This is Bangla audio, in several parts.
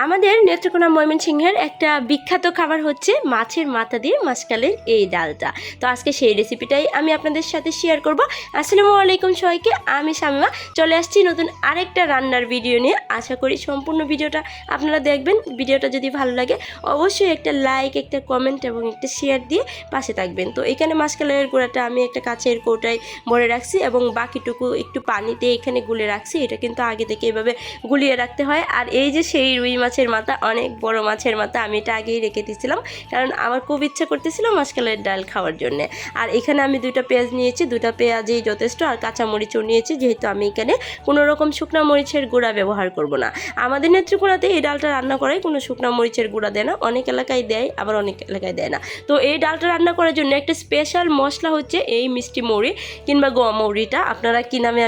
আমাদের নেত্রকোনা ময়মনসিংহের একটা বিখ্যাত খাবার হচ্ছে মাছের মাথা দিয়ে মাসকালের এই ডালটা। তো আজকে সেই রেসিপিটাই আমি আপনাদের সাথে শেয়ার করব। আসসালামু আলাইকুম সবাইকে, আমি শামিমা চলে আসছি নতুন আরেকটা রান্নার ভিডিও নিয়ে। আশা করি সম্পূর্ণ ভিডিওটা আপনারা দেখবেন। ভিডিওটা যদি ভালো লাগে অবশ্যই একটা লাইক, একটা কমেন্ট এবং একটা শেয়ার দিয়ে পাশে থাকবেন। তো এখানে মাসকালের গুঁড়াটা আমি একটা কাচের কৌটায় ভরে রাখছি এবং বাকিটুকু একটু পানিতে এখানে গুলে রাখছি। এটা কিন্তু আগে থেকে এভাবে গুলিয়ে রাখতে হয়। আর এই যে সেই রুই মাছের মাথা, অনেক বড় মাছের মাথা, আমি এটা আগেই রেখে দিয়েছিলাম কারণ আমার খুব ইচ্ছা করতেছিল মাসকালের ডাল খাওয়ার জন্যে। আর এখানে আমি 2টা পেঁয়াজ নিয়েছি, 2টা পেঁয়াজই যথেষ্ট, আর কাঁচামরিচও নিয়েছি, যেহেতু আমি এখানে কোনো রকম শুকনা মরিচের গুঁড়া ব্যবহার করব না। আমাদের নেত্রকোনাতে এই ডালটা রান্না করায় কোনো শুকনা মরিচের গুঁড়া দেয় না, অনেক এলাকায় দেয় আবার অনেক এলাকায় দেয় না। তো এই ডালটা রান্না করার জন্য একটা স্পেশাল মশলা হচ্ছে এই মিষ্টি মৌরি কিংবা মৌরিটা, আপনারা কী নামে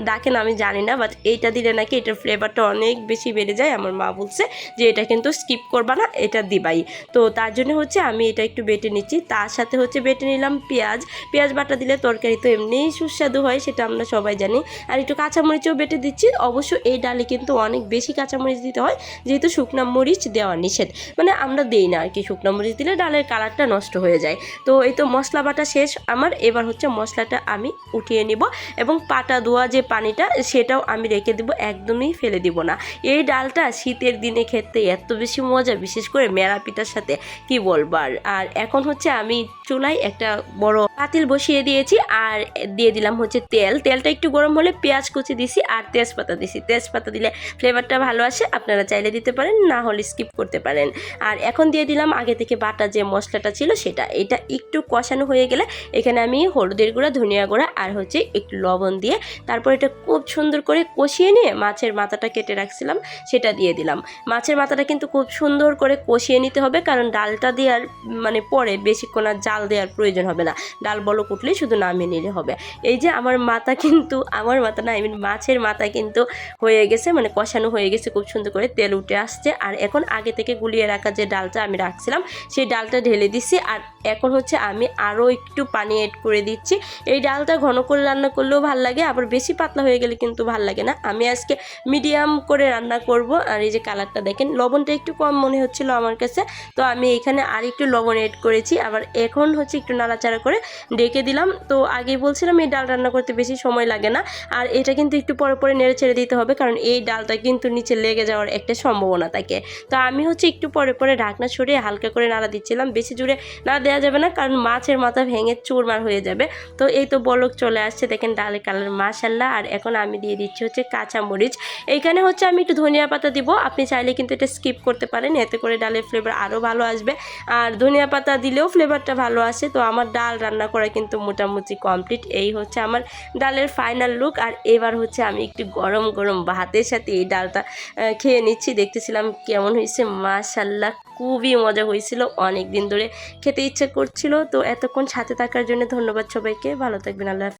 ডাকেন আমি জানি না, বাট এইটা দিলে নাকি এটার ফ্লেভারটা অনেক বেশি বেড়ে যায়। আমার মা বলছে যে এটা কিন্তু স্কিপ করবা না, এটা দিবাই। তো তার জন্য হচ্ছে আমি এটা একটু বেটে নিচ্ছি। তার সাথে হচ্ছে বেটে নিলাম পেঁয়াজ বাটা দিলে তরকারি তো এমনিই সুস্বাদু হয়, সেটা আমরা সবাই জানি। আর একটু কাঁচামরিচও বেটে দিচ্ছি। অবশ্য এই ডালে কিন্তু অনেক বেশি কাঁচামরিচ দিতে হয়, যেহেতু শুকনা মরিচ দেওয়া নিষেধ, মানে আমরা দেই না আর কি। শুকনা মরিচ দিলে ডালের কালারটা নষ্ট হয়ে যায়। তো এই তো মশলা বাটা শেষ আমার। এবার হচ্ছে মশলাটা আমি উঠিয়ে নিব এবং পাটা ধোয়া যে পানিটা সেটাও আমি রেখে দেবো, একদমই ফেলে দিব না। এই ডালটা শীতের দিনে খেতে এত বেশি মজা, বিশেষ করে মেরা পিঠার সাথে, কি বলবার। আর এখন হচ্ছে আমি চুলায় একটা বড় পাতিল বসিয়ে দিয়েছি আর দিয়ে দিলাম হচ্ছে তেলটা একটু গরম হলে পেঁয়াজ কুচি দিছি আর তেজপাতা দিছি। তেজপাতা দিলে ফ্লেভারটা ভালো আসে, আপনারা চাইলে দিতে পারেন, না হলে স্কিপ করতে পারেন। আর এখন দিয়ে দিলাম আগে থেকে বাটা যে মশলাটা ছিল সেটা। এটা একটু কষানো হয়ে গেলে এখানে আমি হলুদের গুঁড়া, ধনিয়া গুঁড়া আর হচ্ছে একটু লবণ দিয়ে তারপর এটা খুব সুন্দর করে কষিয়ে নিয়ে মাছের মাথাটা কেটে রাখছিলাম সেটা দিয়ে দিলাম। মাছের মাথাটা কিন্তু খুব সুন্দর করে কষিয়ে নিতে হবে, কারণ ডালটা দেওয়ার মানে পরে বেশিক্ষণ আর জাল দেওয়ার প্রয়োজন হবে না। ডাল বলক উঠলেই শুধু নামিয়ে নিলে হবে। এই যে আমার মাথা কিন্তু, আমার মাথা না, মাছের মাথা কিন্তু হয়ে গেছে, মানে কষানো হয়ে গেছে, খুব সুন্দর করে তেল উঠে আসছে। আর এখন আগে থেকে গুলিয়ে রাখা যে ডালটা আমি রাখছিলাম সেই ডালটা ঢেলে দিচ্ছি। আর এখন হচ্ছে আমি আরও একটু পানি অ্যাড করে দিচ্ছি। এই ডালটা ঘন করে রান্না করলেও ভাল লাগে, আবার বেশি পাতলা হয়ে গেলে কিন্তু ভাল লাগে না। আমি আজকে মিডিয়াম করে রান্না করব। আর এই যে কালারটা দেখেন, লবণটা একটু কম মনে হচ্ছিল আমার কাছে, তো আমি এখানে আর একটু লবণ অ্যাড করেছি। আবার এখন হচ্ছে একটু নাড়াচাড়া করে ডেকে দিলাম। তো আগে বলছিলাম এই ডাল রান্না করতে বেশি সময় লাগে না, আর এটা কিন্তু একটু পরে পরে নেড়ে ছেড়ে দিতে হবে, কারণ এই ডালটা কিন্তু নিচে লেগে যাওয়ার একটা সম্ভাবনা থাকে। তো আমি হচ্ছে একটু পরে পরে ঢাকনা সরিয়ে হালকা করে নাড়া দিচ্ছিলাম, বেশি জোরে না দেওয়া যাবে না, কারণ মাছের মাথা ভেঙে চুরমার হয়ে যাবে। তো এই তো বলক চলে আসছে, দেখেন ডালের কালার মাশাআল্লাহ। আর এখন আমি দিয়ে দিচ্ছি হচ্ছে কাঁচামরিচ। এইখানে হচ্ছে আমি একটু ধনিয়া পাতা দিব, আপনি চাইলে কিন্তু এটা স্কিপ করতে পারেন, এতে করে ডালের ফ্লেভার আরও ভালো আসবে। আর ধনিয়া পাতা দিলেও ফ্লেভারটা ভালো আসে। তো আমার ডাল রান্না করা কিন্তু মোটামুটি কমপ্লিট। এই হচ্ছে আমার ডালের ফাইনাল লুক। আর এবার হচ্ছে আমি একটু গরম গরম ভাতের সাথে এই ডালটা খেয়ে নিচ্ছি। দেখতেছিলাম কেমন হয়েছে, মাশাআল্লাহ খুবই মজা হয়েছিল, অনেক দিন ধরে খেতে ইচ্ছে করছিল। তো এতক্ষণ সাথে থাকার জন্য ধন্যবাদ সবাইকে, ভালো থাকবেন, আল্লাহ হাফেজ।